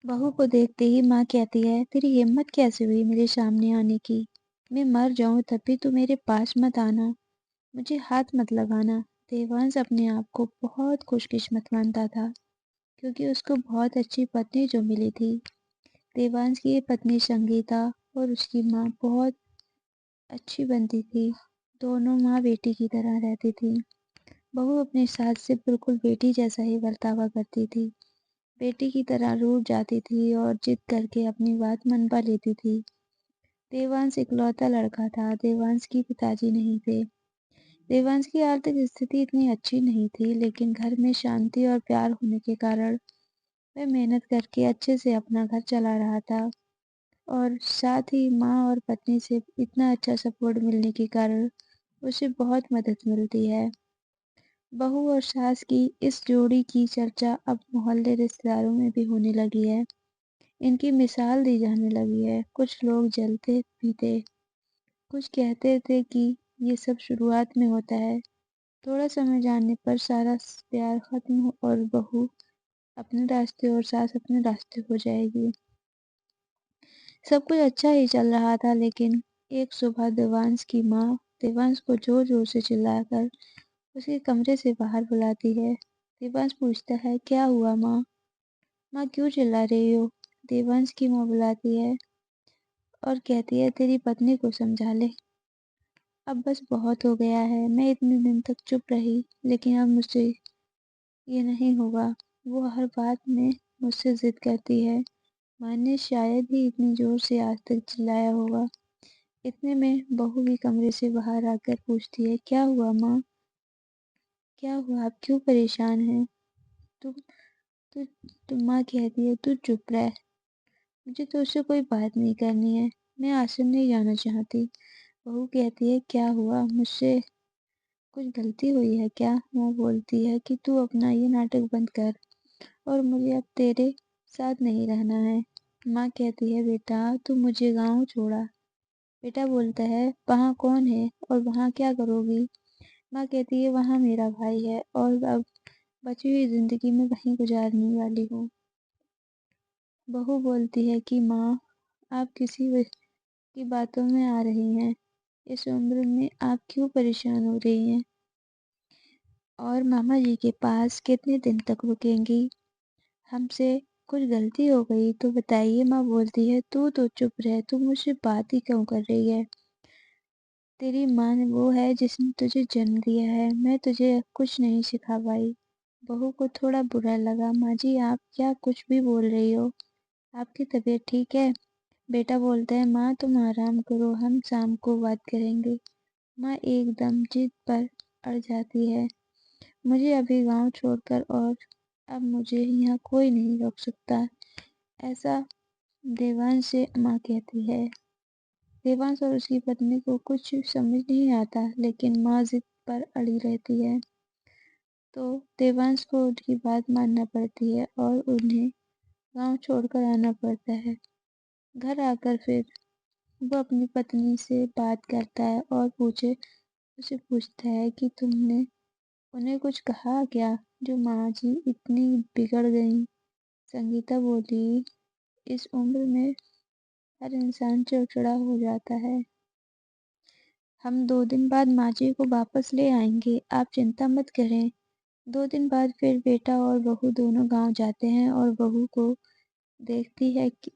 बहू को देखते ही माँ कहती है, तेरी हिम्मत कैसे हुई मेरे सामने आने की? मैं मर जाऊं तब भी तू मेरे पास मत आना, मुझे हाथ मत लगाना। देवांश अपने आप को बहुत खुशकिस्मत मानता था, क्योंकि उसको बहुत अच्छी पत्नी जो मिली थी। देवांश की पत्नी संगीता और उसकी माँ बहुत अच्छी बनती थी। दोनों माँ बेटी की तरह रहती थी। बहू अपनी सास से बिल्कुल बेटी जैसा ही बर्तावा करती थी। बेटी की तरह रूठ जाती थी और जिद करके अपनी बात मनवा लेती थी। देवांश इकलौता लड़का था। देवांश के पिताजी नहीं थे। देवांश की आर्थिक स्थिति इतनी अच्छी नहीं थी, लेकिन घर में शांति और प्यार होने के कारण वह मेहनत करके अच्छे से अपना घर चला रहा था। और साथ ही माँ और पत्नी से इतना अच्छा सपोर्ट मिलने के कारण उसे बहुत मदद मिलती है। बहू और सास की इस जोड़ी की चर्चा अब मोहल्ले रिश्तेदारों में भी होने लगी है। इनकी मिसाल दी जाने लगी है। कुछ लोग जलते भी थे, कुछ कहते थे कि ये सब शुरुआत में होता है, थोड़ा समय जाने पर सारा प्यार खत्म हो और बहू अपने रास्ते और सास अपने रास्ते हो जाएगी। सब कुछ अच्छा ही चल रहा था, लेकिन एक सुबह देवांश की माँ देवांश को जोर जोर से चिल्लाकर उसके कमरे से बाहर बुलाती है। देवांश पूछता है, क्या हुआ माँ? माँ क्यों चिल्ला रही हो? देवांश की माँ बुलाती है और कहती है, तेरी पत्नी को समझा ले। अब बस बहुत हो गया है। मैं इतने दिन तक चुप रही, लेकिन अब मुझसे ये नहीं होगा। वो हर बात में मुझसे जिद करती है। माँ ने शायद ही इतनी जोर से आज तक चिल्लाया होगा। इतने में बहू भी कमरे से बाहर आकर पूछती है, क्या हुआ माँ? क्या हुआ? आप क्यों परेशान हैं? तुम तो माँ कहती है, तू चुप रह। मुझे तो उससे कोई बात नहीं करनी है। मैं आश्रम नहीं जाना चाहती। बहू कहती है, क्या हुआ? मुझसे कुछ गलती हुई है क्या? माँ बोलती है कि तू अपना ये नाटक बंद कर और मुझे अब तेरे साथ नहीं रहना है। माँ कहती है, बेटा तू मुझे गाँव छोड़ा। बेटा बोलता है, वहाँ कौन है और वहाँ क्या करोगी? माँ कहती है, वहाँ मेरा भाई है और अब बची हुई जिंदगी में वहीं गुजारने वाली हूँ। बहू बोलती है कि माँ, आप किसी की बातों में आ रही हैं। इस उम्र में आप क्यों परेशान हो रही हैं? और मामा जी के पास कितने दिन तक रुकेंगी? हमसे कुछ गलती हो गई तो बताइए। माँ बोलती है, तू तो चुप रह, तू मुझसे बात ही क्यों कर रही है? तेरी माँ वो है जिसने तुझे जन्म दिया है। मैं तुझे कुछ नहीं सिखा पाई। बहू को थोड़ा बुरा लगा। माँ जी, आप क्या कुछ भी बोल रही हो? आपकी तबीयत ठीक है? बेटा बोलता है, माँ तुम आराम करो, हम शाम को बात करेंगे। माँ एकदम जिद पर अड़ जाती है। मुझे अभी गांव छोड़कर और अब मुझे यहाँ कोई नहीं रोक सकता, ऐसा देवांश से माँ कहती है। देवांश और उसकी पत्नी को कुछ समझ नहीं आता, लेकिन माँ जिद पर अड़ी रहती है, तो देवांश को उनकी बात मानना पड़ती है और उन्हें गांव छोड़कर आना पड़ता है। घर आकर फिर वो अपनी पत्नी से बात करता है और उसे पूछता है कि तुमने उन्हें कुछ कहा क्या जो माँ जी इतनी बिगड़ गई? संगीता बोली, इस उम्र में हर इंसान चिड़चिड़ा हो जाता है। हम 2 दिन बाद माँ जी को वापस ले आएंगे, आप चिंता मत करें। 2 दिन बाद फिर बेटा और बहू दोनों गांव जाते हैं और बहू को देखती है कि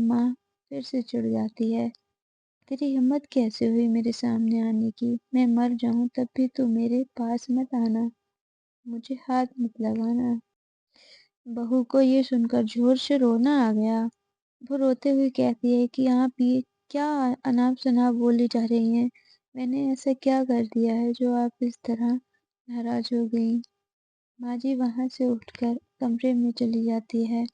माँ फिर से चिढ़ जाती है। तेरी हिम्मत कैसे हुई मेरे सामने आने की? मैं मर जाऊं तब भी तू मेरे पास मत आना, मुझे हाथ मत लगाना। बहू को ये सुनकर जोर से रोना आ गया। वो रोते हुए कहती है कि आप ये क्या अनाप शनाप बोली जा रही हैं? मैंने ऐसा क्या कर दिया है जो आप इस तरह नाराज हो गई? माँ जी वहां से उठकर कमरे में चली जाती है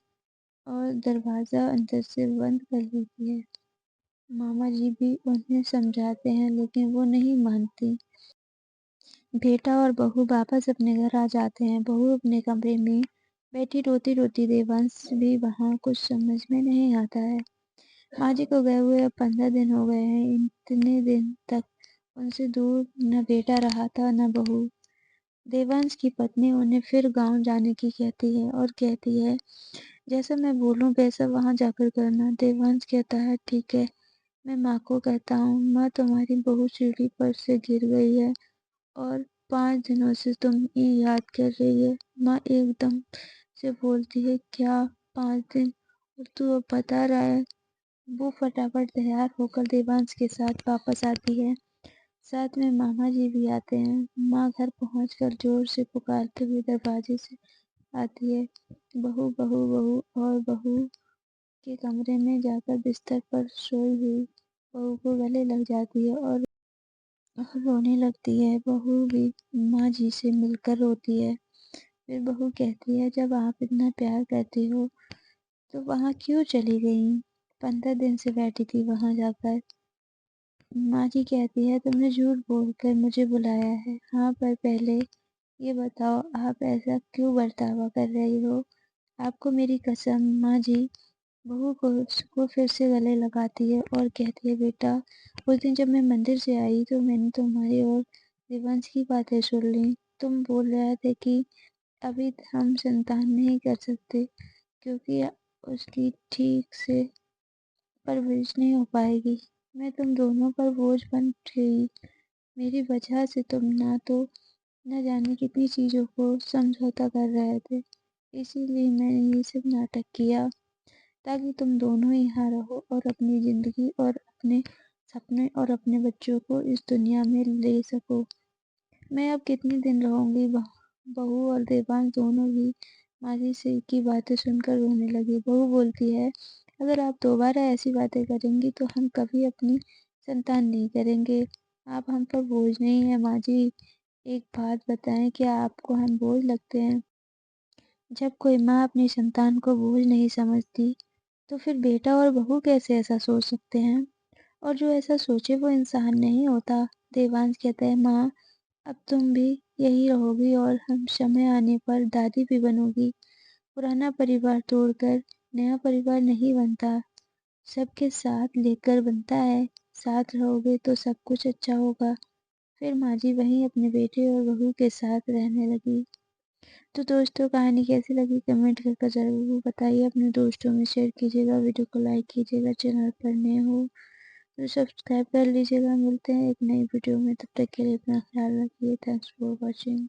और दरवाजा अंदर से बंद कर लेती है। मामा जी भी उन्हें समझाते हैं, लेकिन वो नहीं मानती। बेटा और बहू वापस अपने घर आ जाते हैं। बहू अपने कमरे में बैठी रोती रोती, देवांश भी वहाँ। कुछ समझ में नहीं आता है। माँ जी को गए हुए अब 15 दिन हो गए हैं। इतने दिन तक उनसे दूर न बेटा रहा था न बहू। देवांश की पत्नी उन्हें फिर गांव जाने की कहती है और कहती है, जैसा मैं बोलूँ वैसा वहाँ जाकर करना। देवांश कहता है ठीक है। मैं माँ को कहता हूँ, माँ तुम्हारी बहू सीढ़ी पर से गिर गई है और 5 दिनों से तुम्हें याद कर रही है। माँ एकदम से बोलती है क्या 5 दिन? और तू अब बता रहा है? वो फटाफट तैयार होकर देवांश के साथ वापस आती है। साथ में मामा जी भी आते हैं। माँ घर पहुंचकर जोर से पुकारते हुए दरवाजे से आती है, बहू बहू बहू, और बहू के कमरे में जाकर बिस्तर पर सोई हुई बहू को गले लग जाती है और रोने लगती है। बहू भी माँ जी से मिलकर रोती है। फिर बहू कहती है जब आप इतना प्यार करती हो तो वहाँ क्यों चली गई? 15 दिन से बैठी थी वहाँ जाकर। माँ जी कहती है तुमने झूठ बोलकर मुझे बुलाया है। हाँ, पर पहले ये बताओ आप ऐसा क्यों बर्तावा कर रही हो? आपको मेरी कसम। माँ जी बहू को फिर से गले लगाती है और कहती है बेटा, उस दिन जब मैं मंदिर से आई तो मैंने तुम्हारी और देवांश की बातें सुन ली। तुम बोल रहे थे कि अभी हम संतान नहीं कर सकते क्योंकि उसकी ठीक से परवरिश नहीं हो पाएगी। मैं तुम दोनों पर बोझ बन गई। मेरी वजह से तुम ना तो न जाने कितनी चीजों को समझौता कर रहे थे। इसीलिए मैंने ये सब नाटक किया ताकि तुम दोनों यहाँ रहो और अपनी जिंदगी और अपने सपने और अपने बच्चों को इस दुनिया में ले सको। मैं अब कितने दिन रहूंगी? बहू और देवांश दोनों ही माजी से की बातें सुनकर रोने लगे। बहू बोलती है अगर आप दोबारा ऐसी बातें करेंगी तो हम कभी अपनी संतान नहीं करेंगे। आप हम पर बोझ नहीं है माँ जी। एक बात बताएं, क्या आपको हम बोझ लगते हैं? जब कोई माँ अपनी संतान को बोझ नहीं समझती तो फिर बेटा और बहू कैसे ऐसा सोच सकते हैं? और जो ऐसा सोचे वो इंसान नहीं होता। देवांश कहता है माँ, अब तुम भी यही रहोगी और हम समय आने पर दादी भी बनोगी। पुराना परिवार तोड़कर नया परिवार नहीं बनता, सबके साथ लेकर बनता है। साथ रहोगे तो सब कुछ अच्छा होगा। फिर माँ जी वहीं अपने बेटे और बहू के साथ रहने लगी। तो दोस्तों, कहानी कैसी लगी कमेंट करके ज़रूर बताइए। अपने दोस्तों में शेयर कीजिएगा, वीडियो को लाइक कीजिएगा, चैनल पर नए हो तो सब्सक्राइब कर लीजिएगा। मिलते हैं एक नई वीडियो में, तब तक के लिए अपना ख्याल रखिए। Thanks for watching.